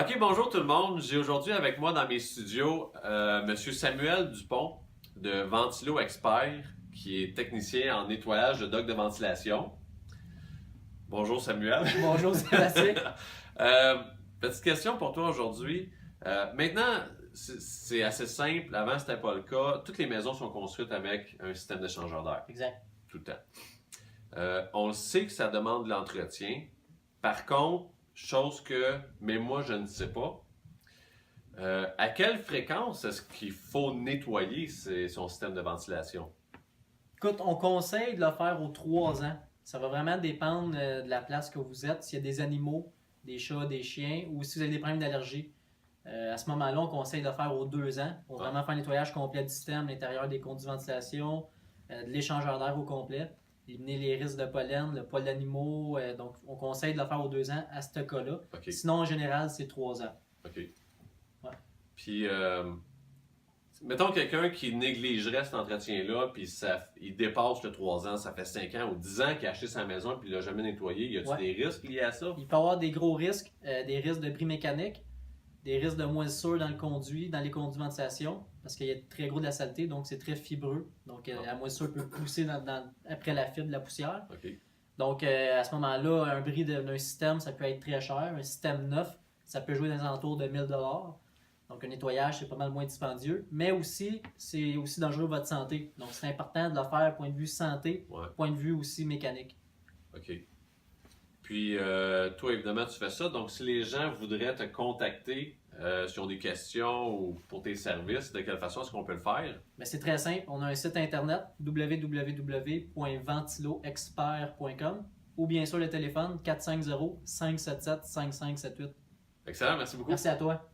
Ok, bonjour tout le monde. J'ai aujourd'hui avec moi dans mes studios Monsieur Samuel Dupont de Ventilo Expert, qui est technicien en nettoyage de docks de ventilation. Bonjour Samuel. Bonjour Sébastien. Euh, Petite question pour toi aujourd'hui. Maintenant, c'est assez simple. Avant, c'était pas le cas. Toutes les maisons sont construites avec un système d'échangeur d'air, Exact. tout le temps. On le sait que ça demande de l'entretien. Par contre, chose que, mais moi je ne sais pas, à quelle fréquence est-ce qu'il faut nettoyer son système de ventilation? Écoute, on conseille de le faire aux 3 ans. Ça va vraiment dépendre de la place que vous êtes. S'il y a des animaux, des chats, des chiens, ou si vous avez des problèmes d'allergie. À ce moment-là, on conseille de le faire aux 2 ans pour vraiment faire un nettoyage complet du système, l'intérieur des conduits de ventilation, de l'échangeur d'air au complet, éliminer les risques de pollen, le poil d'animaux. Donc, on conseille de le faire aux 2 ans à ce cas-là. OK. Sinon, en général, c'est 3 ans. OK. Ouais. Puis, mettons quelqu'un qui négligerait cet entretien-là, puis il dépasse le 3 ans, ça fait 5 ans ou 10 ans qu'il a acheté sa maison, puis il l'a jamais nettoyé. Y a-t-il des risques liés à ça? Il peut y avoir des gros risques, des risques de bris mécanique, des risques de moisissure dans le conduit, dans les conduits de ventilation, parce qu'il y a très gros de la saleté, donc c'est très fibreux. Donc la moisissure peut pousser après la fibre de la poussière. OK. Donc à ce moment-là, un bris d'un système, ça peut être très cher. Un système neuf, ça peut jouer dans les alentours de 1000$. Donc un nettoyage, c'est pas mal moins dispendieux. Mais aussi, c'est aussi dangereux pour votre santé. Donc c'est important de le faire point de vue santé, point de vue aussi mécanique. OK. Puis, toi, évidemment, tu fais ça. Donc, si les gens voudraient te contacter s'ils ont des questions ou pour tes services, de quelle façon est-ce qu'on peut le faire? Ben, c'est très simple. On a un site internet www.ventiloexpert.com ou bien sûr le téléphone 450-577-5578. Excellent, merci beaucoup. Merci à toi.